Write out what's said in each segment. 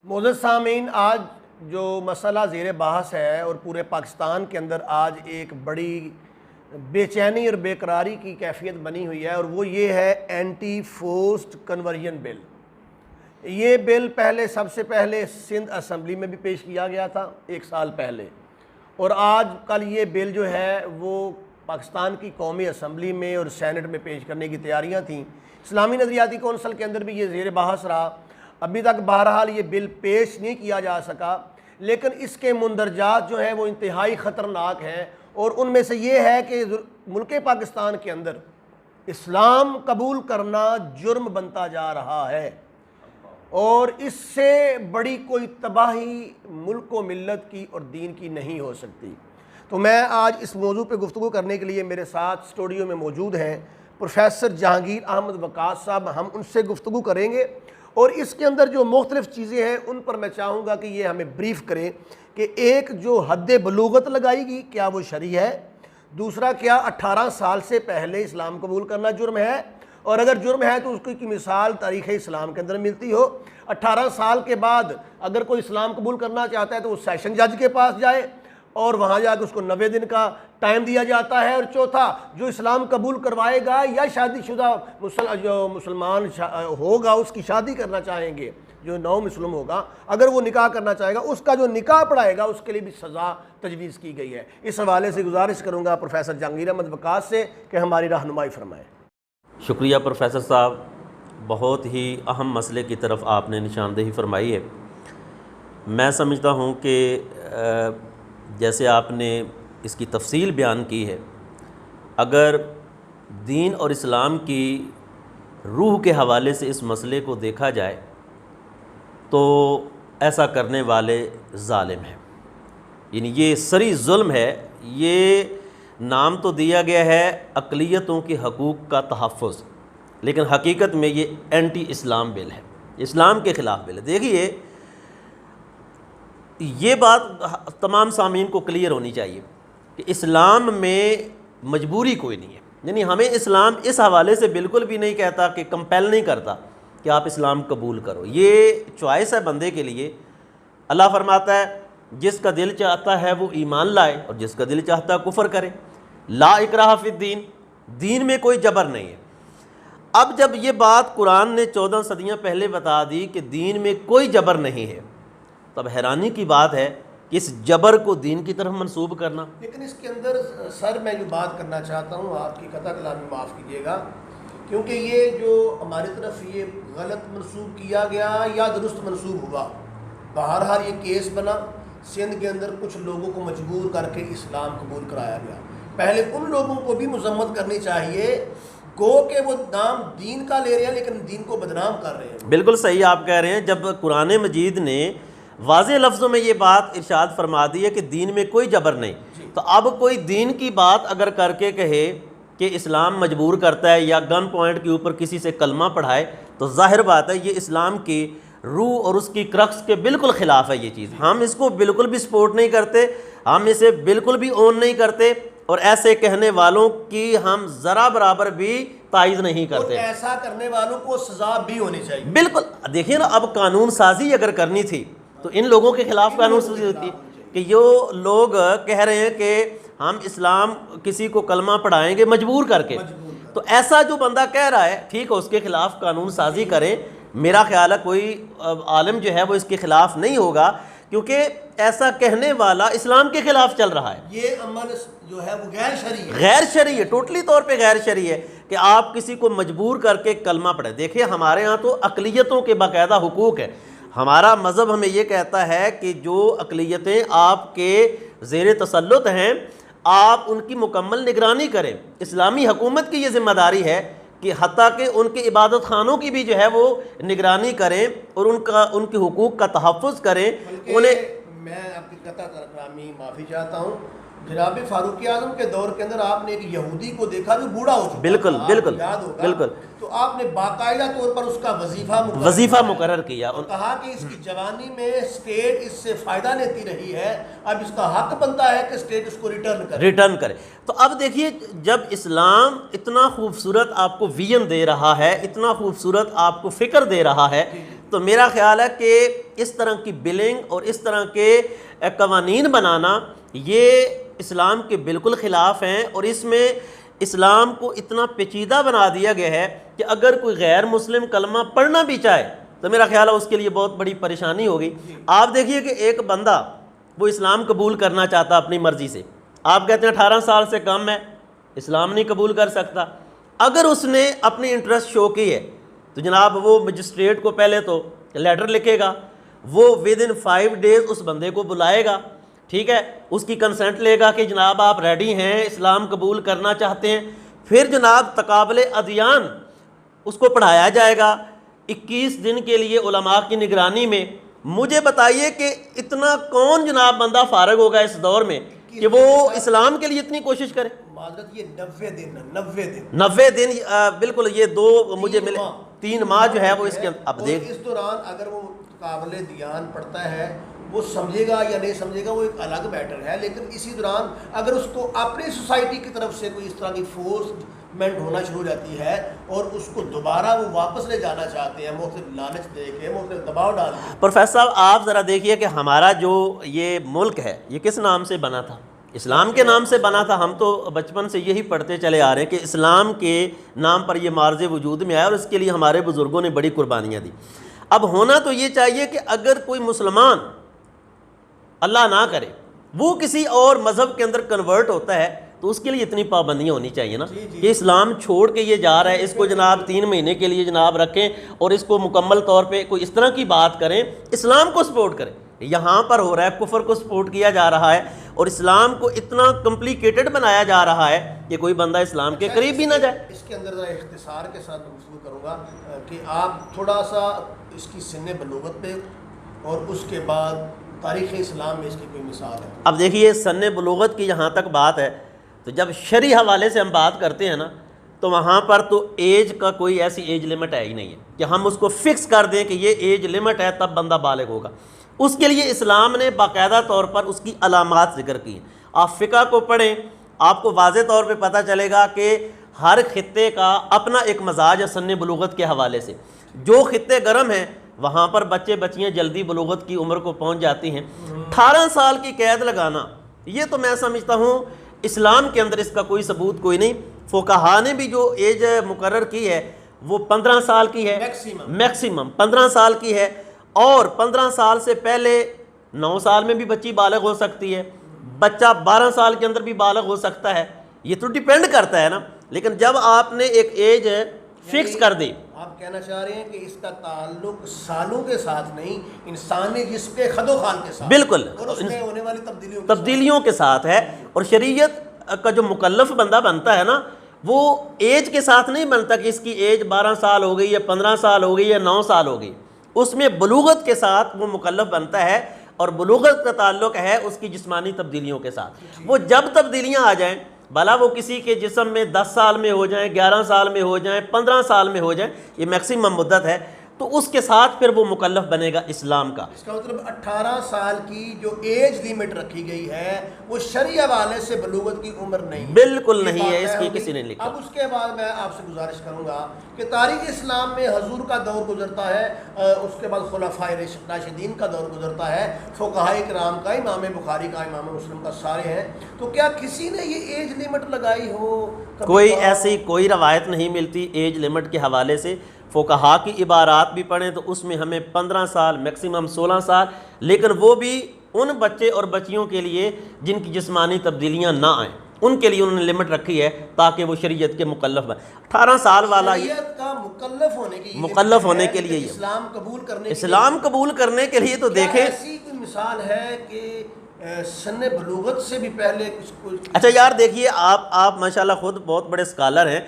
معزز سامعین، آج جو مسئلہ زیر بحث ہے اور پورے پاکستان کے اندر آج ایک بڑی بے چینی اور بے قراری کی کیفیت بنی ہوئی ہے، اور وہ یہ ہے اینٹی فورسڈ کنورژن بل۔ یہ بل سب سے پہلے سندھ اسمبلی میں بھی پیش کیا گیا تھا 1 سال پہلے، اور آج کل یہ بل جو ہے وہ پاکستان کی قومی اسمبلی میں اور سینٹ میں پیش کرنے کی تیاریاں تھیں۔ اسلامی نظریاتی کونسل کے اندر بھی یہ زیر بحث رہا۔ ابھی تک بہرحال یہ بل پیش نہیں کیا جا سکا، لیکن اس کے مندرجات جو ہیں وہ انتہائی خطرناک ہیں، اور ان میں سے یہ ہے کہ ملک پاکستان کے اندر اسلام قبول کرنا جرم بنتا جا رہا ہے، اور اس سے بڑی کوئی تباہی ملک و ملت کی اور دین کی نہیں ہو سکتی۔ تو میں آج اس موضوع پہ گفتگو کرنے کے لیے میرے ساتھ اسٹوڈیو میں موجود ہیں پروفیسر جہانگیر احمد وقاص صاحب۔ ہم ان سے گفتگو کریں گے، اور اس کے اندر جو مختلف چیزیں ہیں ان پر میں چاہوں گا کہ یہ ہمیں بریف کریں کہ ایک جو حد بلوغت لگائی گی کیا وہ شرعی ہے، دوسرا کیا 18 سال سے پہلے اسلام قبول کرنا جرم ہے، اور اگر جرم ہے تو اس کی مثال تاریخ اسلام کے اندر ملتی ہو۔ 18 سال کے بعد اگر کوئی اسلام قبول کرنا چاہتا ہے تو وہ سیشن جج کے پاس جائے اور وہاں جا کے اس کو 90 دن کا ٹائم دیا جاتا ہے۔ اور چوتھا، جو اسلام قبول کروائے گا یا شادی شدہ جو مسلمان ہوگا اس کی شادی کرنا چاہیں گے، جو نو مسلم ہوگا، اگر وہ نکاح کرنا چاہے گا اس کا جو نکاح پڑھائے گا اس کے لیے بھی سزا تجویز کی گئی ہے۔ اس حوالے سے گزارش کروں گا پروفیسر جہانگیر احمد وقاص سے کہ ہماری رہنمائی فرمائیں۔ شکریہ پروفیسر صاحب، بہت ہی اہم مسئلے کی طرف آپ نے نشاندہی فرمائی ہے۔ میں سمجھتا ہوں کہ جیسے آپ نے اس کی تفصیل بیان کی ہے، اگر دین اور اسلام کی روح کے حوالے سے اس مسئلے کو دیکھا جائے تو ایسا کرنے والے ظالم ہیں، یعنی یہ سری ظلم ہے۔ یہ نام تو دیا گیا ہے اقلیتوں کے حقوق کا تحفظ، لیکن حقیقت میں یہ اینٹی اسلام بل ہے، اسلام کے خلاف بل ہے۔ دیکھیے، یہ بات تمام سامعین کو کلیئر ہونی چاہیے کہ اسلام میں مجبوری کوئی نہیں ہے، یعنی ہمیں اسلام اس حوالے سے بالکل بھی نہیں کہتا کہ کمپیل نہیں کرتا کہ آپ اسلام قبول کرو، یہ چوائس ہے بندے کے لیے۔ اللہ فرماتا ہے جس کا دل چاہتا ہے وہ ایمان لائے اور جس کا دل چاہتا ہے کفر کرے، لا اکراہ فی الدین، دین میں کوئی جبر نہیں ہے۔ اب جب یہ بات قرآن نے 14 صدیاں پہلے بتا دی کہ دین میں کوئی جبر نہیں ہے، تب حیرانی کی بات ہے کہ اس جبر کو دین کی طرف منسوب کرنا۔ لیکن اس کے اندر سر میں جو بات کرنا چاہتا ہوں، آپ کی قطع کلامی معاف کیجیے گا، کیونکہ یہ جو ہماری طرف یہ غلط منسوب کیا گیا یا درست منسوب ہوا، بہرحال یہ کیس بنا، سندھ کے اندر کچھ لوگوں کو مجبور کر کے اسلام قبول کرایا گیا۔ پہلے ان لوگوں کو بھی مذمت کرنی چاہیے گو کہ وہ نام دین کا لے رہے ہیں لیکن دین کو بدنام کر رہے ہیں۔ بالکل صحیح آپ کہہ رہے ہیں۔ جب قرآن مجید نے واضح لفظوں میں یہ بات ارشاد فرما دی ہے کہ دین میں کوئی جبر نہیں، تو اب کوئی دین کی بات اگر کر کے کہے کہ اسلام مجبور کرتا ہے یا گن پوائنٹ کے اوپر کسی سے کلمہ پڑھائے، تو ظاہر بات ہے یہ اسلام کی روح اور اس کی کرکس کے بالکل خلاف ہے یہ چیز۔ ہم اس کو بالکل بھی سپورٹ نہیں کرتے، ہم اسے بالکل بھی اون نہیں کرتے، اور ایسے کہنے والوں کی ہم ذرا برابر بھی تائید نہیں کرتے۔ اور ایسا کرنے والوں کو سزا بھی ہونی چاہیے۔ بالکل، دیکھیے نا، اب قانون سازی اگر کرنی تھی تو ان لوگوں کے خلاف قانون سازی ہوتی ہے کہ یہ لوگ کہہ رہے ہیں کہ ہم اسلام کسی کو کلمہ پڑھائیں گے مجبور کر کے، تو ایسا جو بندہ کہہ رہا ہے ٹھیک ہے، اس کے خلاف قانون سازی کریں۔ میرا خیال ہے کوئی عالم جو ہے وہ اس کے خلاف نہیں ہوگا، کیونکہ ایسا کہنے والا اسلام کے خلاف چل رہا ہے۔ یہ عمل جو ہے وہ غیر شرعی ہے، غیر شرعی ہے، ٹوٹلی طور پہ غیر شرعی ہے کہ آپ کسی کو مجبور کر کے کلمہ پڑھیں۔ دیکھیں، ہمارے ہاں تو اقلیتوں کے باقاعدہ حقوق ہیں۔ ہمارا مذہب ہمیں یہ کہتا ہے کہ جو اقلیتیں آپ کے زیر تسلط ہیں آپ ان کی مکمل نگرانی کریں۔ اسلامی حکومت کی یہ ذمہ داری ہے کہ حتیٰ کہ ان کے عبادت خانوں کی بھی جو ہے وہ نگرانی کریں اور ان کے حقوق کا تحفظ کریں۔ میں آپ کی قطع کلامی معافی چاہتا ہوں، جناب فاروق اعظم کے دور کے اندر آپ نے ایک یہودی کو دیکھا جو بوڑھا ہو چکا، بالکل بالکل بالکل، تو آپ نے باقاعدہ طور پر اس کا وظیفہ مقرر کیا اور کہا کہ اس کی جوانی میں اسٹیٹ اس سے فائدہ لیتی رہی ہے، اب اس کا حق بنتا ہے کہ اسٹیٹ اس کو ریٹرن کرے۔ تو اب دیکھیے، جب اسلام اتنا خوبصورت آپ کو ویژن دے رہا ہے، اتنا خوبصورت آپ کو فکر دے رہا ہے، تو میرا خیال ہے کہ اس طرح کی بلنگ اور اس طرح کے قوانین بنانا یہ اسلام کے بالکل خلاف ہیں، اور اس میں اسلام کو اتنا پیچیدہ بنا دیا گیا ہے کہ اگر کوئی غیر مسلم کلمہ پڑھنا بھی چاہے تو میرا خیال ہے اس کے لیے بہت بڑی پریشانی ہوگی۔ آپ دیکھیے کہ ایک بندہ وہ اسلام قبول کرنا چاہتا اپنی مرضی سے، آپ کہتے ہیں 18 سال سے کم ہے، اسلام نہیں قبول کر سکتا۔ اگر اس نے اپنی انٹرسٹ شو کی ہے تو جناب وہ مجسٹریٹ کو پہلے تو لیٹر لکھے گا، وہ ودن 5 days اس بندے کو بلائے گا، ٹھیک ہے، اس کی کنسنٹ لے گا کہ جناب آپ ریڈی ہیں، اسلام قبول کرنا چاہتے ہیں، پھر جناب تقابل ادیان اس کو پڑھایا جائے گا 21 دن کے لیے علماء کی نگرانی میں۔ مجھے بتائیے کہ اتنا کون جناب بندہ فارغ ہوگا اس دور میں کہ وہ اسلام کے لیے اتنی کوشش کرے؟ معذرت، یہ 90 دن ہے، 90 دن 90 دن بالکل، یہ 2 مجھے ملے 3 ماہ جو ہے وہ اس کے اب دیکھ۔ اس دوران اگر وہ قابل دیان پڑھتا ہے، وہ سمجھے گا یا نہیں سمجھے گا وہ ایک الگ میٹر ہے، لیکن اسی دوران اگر اس کو اپنی سوسائٹی کی طرف سے کوئی اس طرح کی فورسمنٹ ہونا شروع ہو جاتی ہے اور اس کو دوبارہ وہ واپس لے جانا چاہتے ہیں، مختلف لالچ دے کے، مختلف دباؤ ڈال کے۔ پروفیسر صاحب آپ ذرا دیکھیے کہ ہمارا جو یہ ملک ہے یہ کس نام سے بنا تھا؟ اسلام کے نام سے بنا تھا۔ ہم تو بچپن سے یہی پڑھتے چلے آ رہے ہیں کہ اسلام کے نام پر یہ معرض وجود میں آیا اور اس کے لیے ہمارے بزرگوں نے بڑی قربانیاں دی۔ اب ہونا تو یہ چاہیے کہ اگر کوئی مسلمان اللہ نہ کرے وہ کسی اور مذہب کے اندر کنورٹ ہوتا ہے تو اس کے لیے اتنی پابندیاں ہونی چاہیے نا کہ اسلام چھوڑ کے یہ جا رہا ہے، اس کو جناب 3 مہینے کے لیے جناب رکھیں اور اس کو مکمل طور پہ کوئی اس طرح کی بات کریں، اسلام کو سپورٹ کریں۔ یہاں پر ہو رہا ہے کفر کو سپورٹ کیا جا رہا ہے اور اسلام کو اتنا کمپلیکیٹڈ بنایا جا رہا ہے کہ کوئی بندہ اسلام کے قریب بھی نہ جائے۔ اس کے اندر ذرا اختصار کے ساتھ گفتگو کروں گا کہ آپ تھوڑا سا اس کی سن بلوغت پہ اور اس کے بعد تاریخ اسلام میں اس کی کوئی مثال ہے۔ اب دیکھیے سن بلوغت کی جہاں تک بات ہے تو جب شرعی حوالے سے ہم بات کرتے ہیں نا تو وہاں پر تو ایج کا کوئی ایسی ایج لمٹ ہے ہی نہیں ہے کہ ہم اس کو فکس کر دیں کہ یہ ایج لمٹ ہے تب بندہ بالغ ہوگا۔ اس کے لیے اسلام نے باقاعدہ طور پر اس کی علامات ذکر کی ہیں۔ آپ فقہ کو پڑھیں، آپ کو واضح طور پہ پتہ چلے گا کہ ہر خطے کا اپنا ایک مزاج ہے سن بلوغت کے حوالے سے۔ جو خطے گرم ہیں وہاں پر بچے بچیاں جلدی بلوغت کی عمر کو پہنچ جاتی ہیں۔ 18 سال کی قید لگانا یہ تو میں سمجھتا ہوں اسلام کے اندر اس کا کوئی ثبوت کوئی نہیں۔ فقہا نے بھی جو ایج مقرر کی ہے وہ 15 سال کی ہے، میکسیمم 15 سال کی ہے، اور 15 سال سے پہلے 9 سال میں بھی بچی بالغ ہو سکتی ہے، بچہ 12 سال کے اندر بھی بالغ ہو سکتا ہے، یہ تو ڈیپینڈ کرتا ہے نا۔ لیکن جب آپ نے ایک ایج فکس کر دی، آپ کہنا چاہ رہے ہیں کہ اس کا تعلق سالوں کے ساتھ نہیں، انسانی جسم کے خد و خال کے ساتھ، بالکل، اور اس میں ہونے والی تبدیلیوں کے ساتھ ہے۔ اور شریعت کا جو مکلف بندہ بنتا ہے نا وہ ایج کے ساتھ نہیں بنتا کہ اس کی ایج 12 سال ہو گئی یا 15 سال ہو گئی یا 9 سال ہو گئی، اس میں بلوغت کے ساتھ وہ مکلف بنتا ہے، اور بلوغت کا تعلق ہے اس کی جسمانی تبدیلیوں کے ساتھ۔ وہ جب تبدیلیاں آ جائیں، بھلا وہ کسی کے جسم میں 10 سال میں ہو جائیں، 11 سال میں ہو جائیں، 15 سال میں ہو جائیں، یہ میکسیمم مدت ہے، تو اس کے ساتھ پھر وہ مکلف بنے گا اسلام کا۔ اس کا مطلب 18 سال کی جو ایج لیمٹ رکھی گئی ہے وہ شرعی حوالے سے بلوغت کی عمر نہیں، بالکل نہیں ہے، اس کی کسی نے لکھا۔ اب اس کے بعد میں آپ سے گزارش کروں گا کہ تاریخ اسلام میں حضور کا دور گزرتا ہے، اس کے بعد خلفائے راشدین کا دور گزرتا ہے، فقہائے کرام کا، امام بخاری کا، امام مسلم کا، سارے ہیں، تو کیا کسی نے یہ ایج لیمٹ لگائی ہو؟ کوئی ایسی کوئی روایت نہیں ملتی ایج لمٹ کے حوالے سے۔ فقہا کی عبارات بھی پڑھیں تو اس میں ہمیں 15 سال میکسیمم 16 سال، لیکن وہ بھی ان بچے اور بچیوں کے لیے جن کی جسمانی تبدیلیاں نہ آئیں، ان کے لیے انہوں نے لمٹ رکھی ہے تاکہ وہ شریعت کے مکلف بنے۔ 18 سال والا شریعت کا مکلف ہونے کے لیے اسلام قبول کرنے اسلام قبول کرنے کے لیے تو دیکھیں، ایسی کوئی مثال ہے کہ سن بلوغت سے بھی پہلے کچھ؟ اچھا یار دیکھیے، آپ ماشاءاللہ خود بہت بڑے اسکالر ہیں۔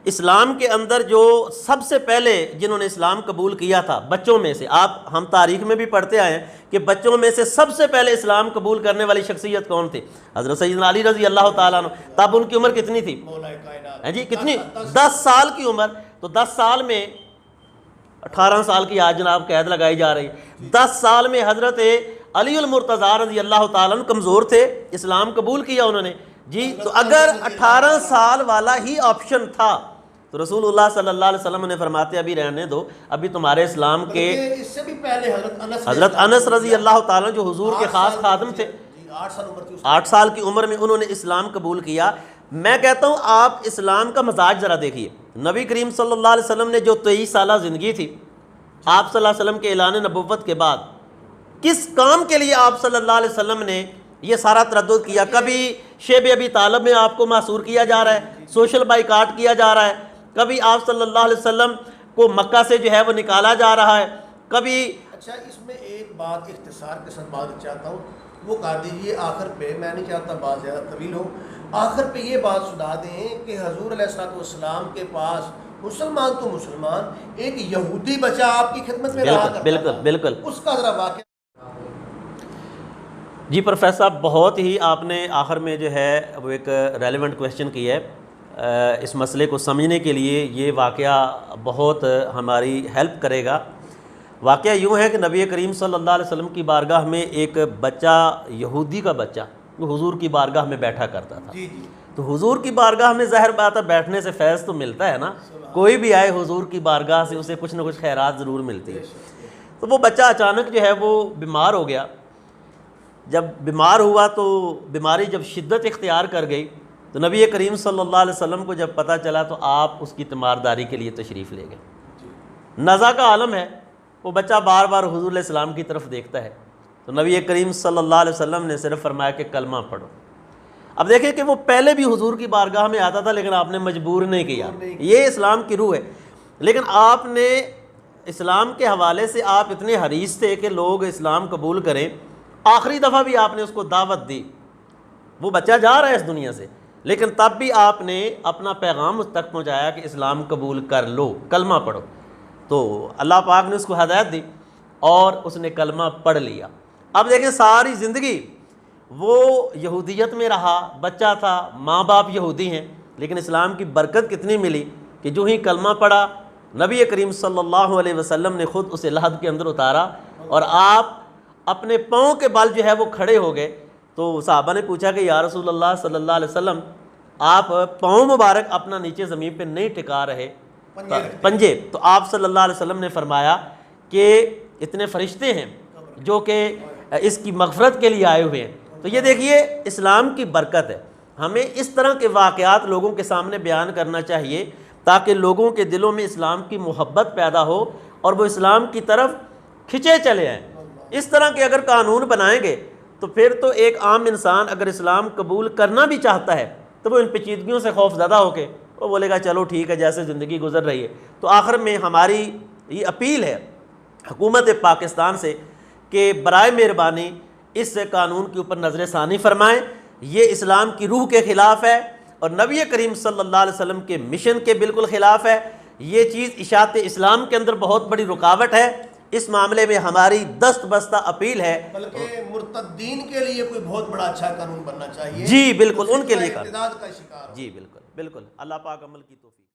اسلام کے اندر جو سب سے پہلے جنہوں نے اسلام قبول کیا تھا بچوں میں سے، ہم تاریخ میں بھی پڑھتے آئے ہیں کہ بچوں میں سے سب سے پہلے اسلام قبول کرنے والی شخصیت کون تھی؟ حضرت سیدنا علی رضی اللہ تعالیٰ عنہ۔ تب ان کی عمر کتنی تھی جی؟ کتنی؟ 10 سال کی عمر۔ تو 10 سال میں 18 سال کی آج جناب قید لگائی جا رہی ہے۔ 10 سال میں حضرت علی المرتضیٰ رضی اللہ تعالیٰ عنہ کمزور تھے، اسلام قبول کیا انہوں نے جی۔ تو اگر 18 سال والا ہی آپشن تھا تو رسول اللہ صلی اللہ علیہ وسلم نے فرماتے ابھی رہنے دو، ابھی تمہارے اسلام کے بلکہ اس سے بھی پہلے حضرت انس رضی اللہ تعالیٰ جو حضور کے خاص خادم تھے، 8 سال عمر تھی 8 سال کی عمر میں انہوں نے اسلام قبول کیا۔ میں کہتا ہوں آپ اسلام کا مزاج ذرا دیکھیے، نبی کریم صلی اللہ علیہ وسلم نے جو 23 سالہ زندگی تھی آپ صلی اللہ علیہ وسلم کے اعلان نبوت کے بعد، کس کام کے لیے آپ صلی اللہ علیہ وسلم نے یہ سارا تردد کیا؟ کبھی شیب ابی طالب میں آپ کو محصور کیا جا رہا ہے، سوشل بائیکاٹ کیا جا رہا ہے، کبھی آپ صلی اللہ علیہ وسلم کو مکہ سے جو ہے وہ نکالا جا رہا ہے، کبھی اچھا اس میں ایک بات اختصار کے ساتھ بات چاہتا ہوں وہ کر دیجیے آخر پہ، میں نہیں چاہتا بات زیادہ طویل ہو، آخر پہ یہ بات سنا دیں کہ حضور علیہ السلام کے پاس مسلمان تو مسلمان ایک یہودی بچہ آپ کی خدمت میں رہا کرتا بالکل تھا، بالکل اس کا ذرا واقعہ۔ جی پروفیسر صاحب، بہت ہی آپ نے آخر میں جو ہے وہ ایک ریلیونٹ کویشچن کی ہے، اس مسئلے کو سمجھنے کے لیے یہ واقعہ بہت ہماری ہیلپ کرے گا۔ واقعہ یوں ہے کہ نبی کریم صلی اللہ علیہ وسلم کی بارگاہ میں ایک بچہ، یہودی کا بچہ، وہ حضور کی بارگاہ میں بیٹھا کرتا تھا۔ جی جی تو حضور کی بارگاہ میں ظاہر بات ہے بیٹھنے سے فیض تو ملتا ہے نا، کوئی بھی آئے حضور کی بارگاہ سے اسے کچھ نہ کچھ خیرات ضرور ملتی ہے۔ تو وہ بچہ اچانک جو ہے وہ بیمار ہو گیا۔ جب بیمار ہوا تو بیماری جب شدت اختیار کر گئی تو نبی کریم صلی اللہ علیہ وسلم کو جب پتہ چلا تو آپ اس کی تیمارداری کے لیے تشریف لے گئے۔ نزا کا عالم ہے، وہ بچہ بار بار حضور علیہ السلام کی طرف دیکھتا ہے، تو نبی کریم صلی اللہ علیہ وسلم نے صرف فرمایا کہ کلمہ پڑھو۔ اب دیکھیں کہ وہ پہلے بھی حضور کی بارگاہ میں آتا تھا لیکن آپ نے مجبور نہیں کیا، یہ اسلام کی روح ہے۔ لیکن آپ نے اسلام کے حوالے سے آپ اتنے حریص تھے کہ لوگ اسلام قبول کریں، آخری دفعہ بھی آپ نے اس کو دعوت دی، وہ بچہ جا رہا ہے اس دنیا سے، لیکن تب بھی آپ نے اپنا پیغام اس تک پہنچایا کہ اسلام قبول کر لو، کلمہ پڑھو۔ تو اللہ پاک نے اس کو ہدایت دی اور اس نے کلمہ پڑھ لیا۔ اب دیکھیں ساری زندگی وہ یہودیت میں رہا، بچہ تھا، ماں باپ یہودی ہیں، لیکن اسلام کی برکت کتنی ملی کہ جو ہی کلمہ پڑھا نبی کریم صلی اللہ علیہ وسلم نے خود اسے لحد کے اندر اتارا اور آپ اپنے پاؤں کے بل جو ہے وہ کھڑے ہو گئے۔ تو صحابہ نے پوچھا کہ یا رسول اللہ صلی اللہ علیہ وسلم، آپ پاؤں مبارک اپنا نیچے زمین پہ نہیں ٹکا رہے، پنجے، تو آپ صلی اللہ علیہ وسلم نے فرمایا کہ اتنے فرشتے ہیں جو کہ اس کی مغفرت کے لیے آئے ہوئے ہیں۔ تو یہ دیکھیے اسلام کی برکت ہے، ہمیں اس طرح کے واقعات لوگوں کے سامنے بیان کرنا چاہیے تاکہ لوگوں کے دلوں میں اسلام کی محبت پیدا ہو اور وہ اسلام کی طرف کھنچے چلے آئیں۔ اس طرح کے اگر قانون بنائیں گے تو پھر تو ایک عام انسان اگر اسلام قبول کرنا بھی چاہتا ہے تو وہ ان پیچیدگیوں سے خوف زدہ ہو کے وہ بولے گا چلو ٹھیک ہے جیسے زندگی گزر رہی ہے۔ تو آخر میں ہماری یہ اپیل ہے حکومت پاکستان سے کہ برائے مہربانی اس قانون کے اوپر نظر ثانی فرمائیں، یہ اسلام کی روح کے خلاف ہے اور نبی کریم صلی اللہ علیہ وسلم کے مشن کے بالکل خلاف ہے۔ یہ چیز اشاعت اسلام کے اندر بہت بڑی رکاوٹ ہے۔ اس معاملے میں ہماری دست بستہ اپیل ہے، بلکہ مرتدین کے لیے کوئی بہت بڑا اچھا قانون بننا چاہیے۔ جی بالکل ان کے لیے ارتداد کا شکار ہو۔ جی بالکل بالکل، اللہ پاک عمل کی توفیق۔